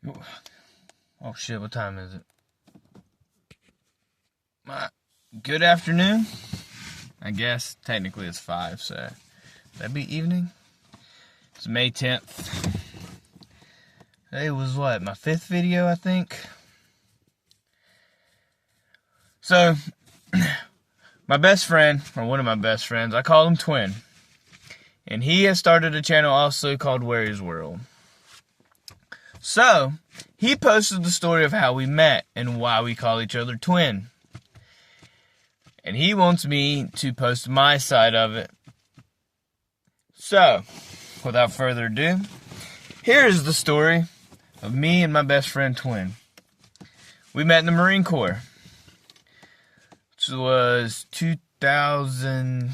Oh shit, what time is it? Good afternoon? I guess technically it's 5, so that'd be evening? It's May 10th. Today was what, my 5th video, I think? So, my best friend, or one of my best friends, I call him Twin. And he has started a channel also called Wary's World. So, he posted the story of how we met and why we call each other Twin. And he wants me to post my side of it. So, without further ado, here is the story of me and my best friend Twin. We met in the Marine Corps. This was 2000...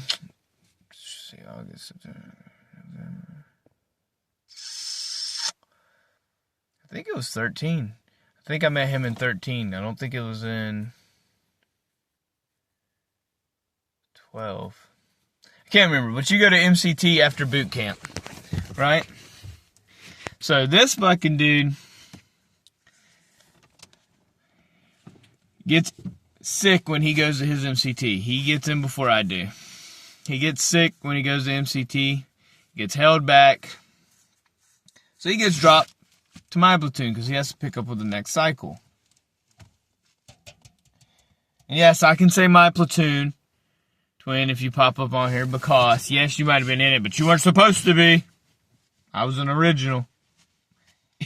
August, September, November. I think it was 13. I think I met him in 13. I don't think it was in 12. I can't remember, but you go to MCT after boot camp, right? So this fucking dude gets sick when he goes to his MCT. He gets in before I do. He gets sick when he goes to MCT, gets held back, so he gets dropped to my platoon because he has to pick up with the next cycle. And yes, I can say my platoon, Twin, if you pop up on here, because yes, you might have been in it, but you weren't supposed to be. I was an original.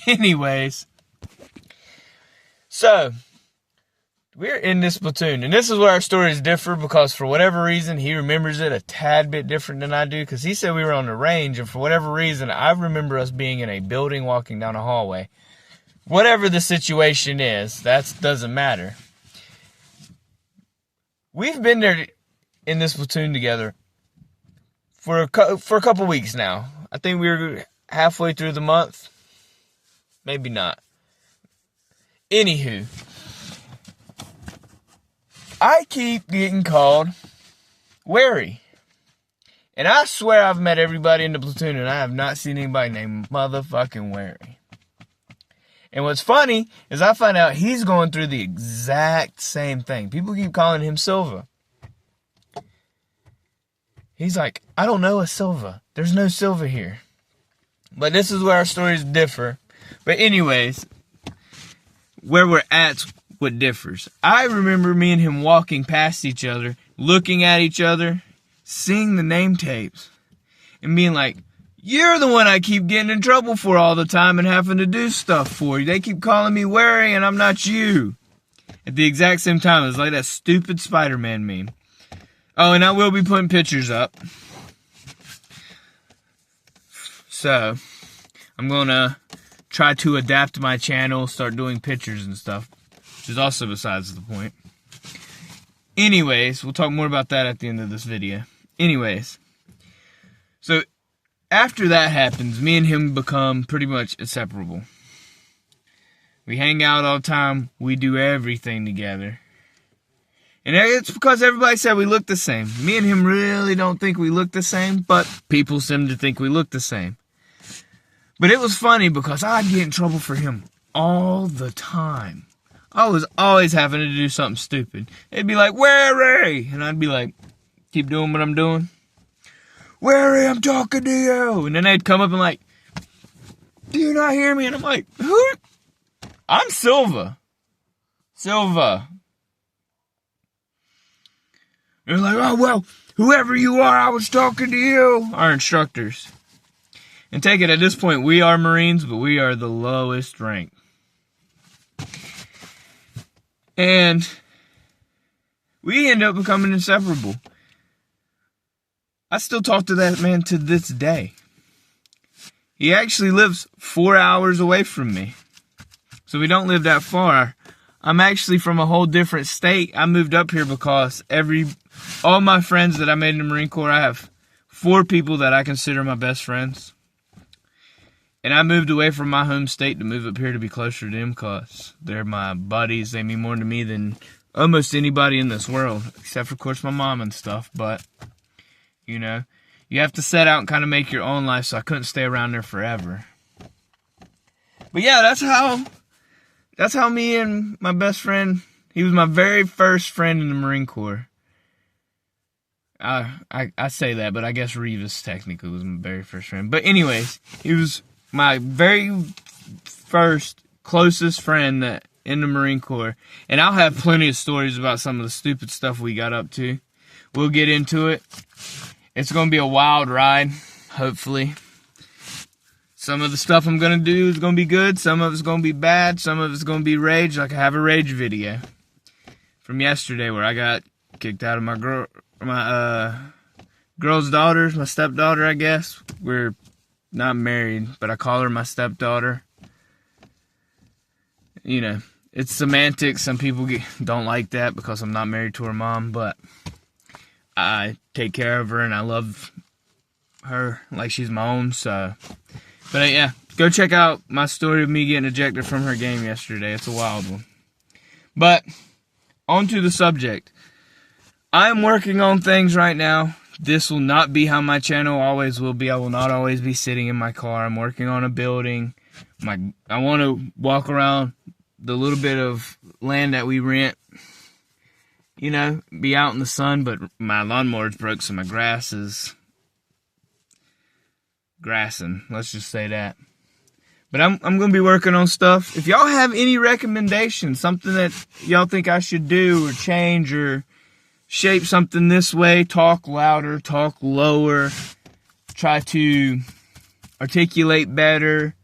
Anyways, so we're in this platoon, and this is where our stories differ, because for whatever reason, he remembers it a tad bit different than I do, because he said we were on the range, and for whatever reason, I remember us being in a building walking down a hallway. Whatever the situation is, that doesn't matter. We've been there in this platoon together for a couple weeks now. I think we were halfway through the month. Maybe not. Anywho, I keep getting called Wary. And I swear I've met everybody in the platoon and I have not seen anybody named motherfucking Wary. And what's funny is I find out he's going through the exact same thing. People keep calling him Silva. He's like, I don't know a Silva. There's no Silva here. But this is where our stories differ. But anyways, where we're at's what differs. I remember me and him walking past each other, looking at each other, seeing the name tapes, and being like, you're the one I keep getting in trouble for all the time and having to do stuff for. They keep calling me Wary and I'm not you. At the exact same time, it was like that stupid Spider-Man meme. Oh, and I will be putting pictures up. So, I'm going to try to adapt my channel, start doing pictures and stuff. Which is also besides the point. Anyways, we'll talk more about that at the end of this video. Anyways, so after that happens, me and him become pretty much inseparable. We hang out all the time. We do everything together. And it's because everybody said we look the same. Me and him really don't think we look the same, but people seem to think we look the same. But it was funny because I'd get in trouble for him all the time. I was always having to do something stupid. They'd be like, Wary! And I'd be like, keep doing what I'm doing. Wary, I'm talking to you! And then they'd come up and like, do you not hear me? And I'm like, who? I'm Silva. Silva. They're like, oh, well, whoever you are, I was talking to you. Our instructors. And take it, at this point, we are Marines, but we are the lowest rank. And we end up becoming inseparable. I still talk to that man to this day. He actually lives 4 hours away from me. So we don't live that far. I'm actually from a whole different state. I moved up here because all my friends that I made in the Marine Corps, I have 4 people that I consider my best friends. And I moved away from my home state to move up here to be closer to them because they're my buddies. They mean more to me than almost anybody in this world, except for, of course, my mom and stuff. But, you know, you have to set out and kind of make your own life, so I couldn't stay around there forever. But yeah, that's how that's how me and my best friend, he was my very first friend in the Marine Corps. I say that, but I guess Revis technically was my very first friend. But anyways, he was my very first closest friend that in the Marine Corps. And I'll have plenty of stories about some of the stupid stuff we got up to. We'll get into it. It's going to be a wild ride, hopefully. Some of the stuff I'm going to do is going to be good. Some of it's going to be bad. Some of it's going to be rage. Like I have a rage video from yesterday where I got kicked out of my girl's daughter, my stepdaughter, I guess. We're not married, but I call her my stepdaughter. You know, it's semantics. Some people don't like that because I'm not married to her mom, but I take care of her and I love her like she's my own, so. But yeah, go check out my story of me getting ejected from her game yesterday. It's a wild one. But, on to the subject. I am working on things right now. This will not be how my channel always will be. I will not always be sitting in my car. I'm working on a building. I want to walk around the little bit of land that we rent. You know, be out in the sun, but my lawnmower's broke, so my grass is grassing. Let's just say that. But I'm going to be working on stuff. If y'all have any recommendations, something that y'all think I should do or change or shape something this way, talk louder, talk lower, try to articulate better,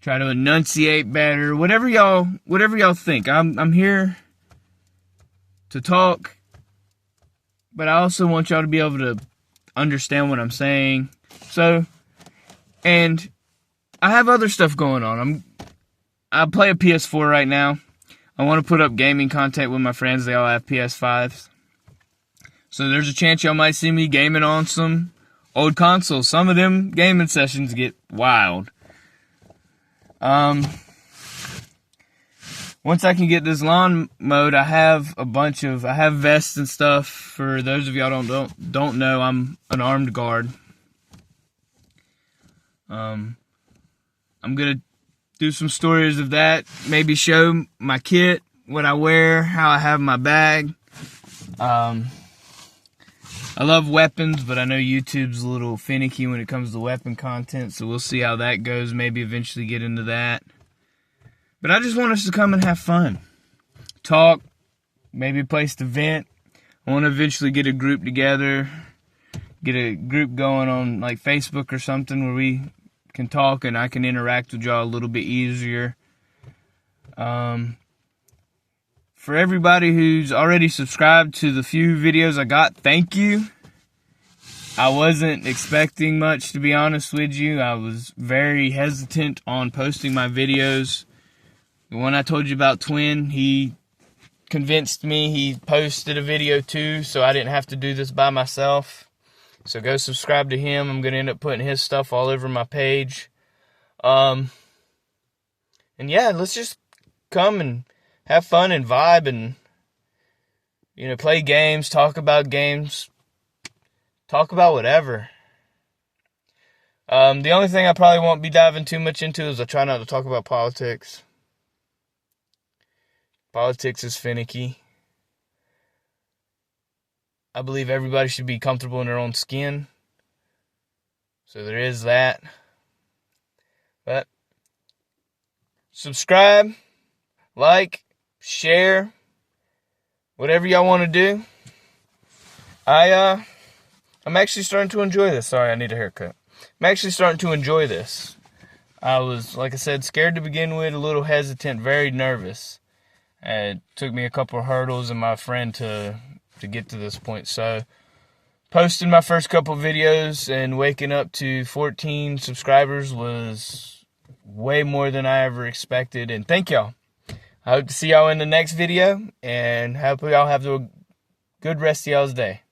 try to enunciate better, whatever y'all think. I'm here to talk, but I also want y'all to be able to understand what I'm saying. So, and I have other stuff going on. I play a PS4 right now. I want to put up gaming content with my friends. They all have PS5s. So there's a chance y'all might see me gaming on some old consoles. Some of them gaming sessions get wild. Once I can get this lawn mowed, I have vests and stuff. For those of y'all don't know, I'm an armed guard. I'm gonna do some stories of that. Maybe show my kit, what I wear, how I have my bag. I love weapons, but I know YouTube's a little finicky when it comes to weapon content, so we'll see how that goes. Maybe eventually get into that. But I just want us to come and have fun. Talk, maybe a place to vent. I want to eventually get a group together, get a group going on like Facebook or something where we can talk and I can interact with y'all a little bit easier. For everybody who's already subscribed to the few videos I got, thank you. I wasn't expecting much, to be honest with you. I was very hesitant on posting my videos. The one I told you about, Twin, he convinced me. He posted a video too, so I didn't have to do this by myself. So go subscribe to him. I'm going to end up putting his stuff all over my page. And yeah, let's just come and have fun and vibe and, you know, play games, talk about whatever. The only thing I probably won't be diving too much into is I try not to talk about politics. Politics is finicky. I believe everybody should be comfortable in their own skin. So there is that. But subscribe, like, share, whatever y'all want to do. I'm actually starting to enjoy this. Sorry, I need a haircut. I'm actually starting to enjoy this. I was, like I said, scared to begin with, a little hesitant, very nervous. It took me a couple of hurdles and my friend to get to this point. So, posting my first couple videos and waking up to 14 subscribers was way more than I ever expected. And thank y'all. I hope to see y'all in the next video. And hope y'all have a good rest of y'all's day.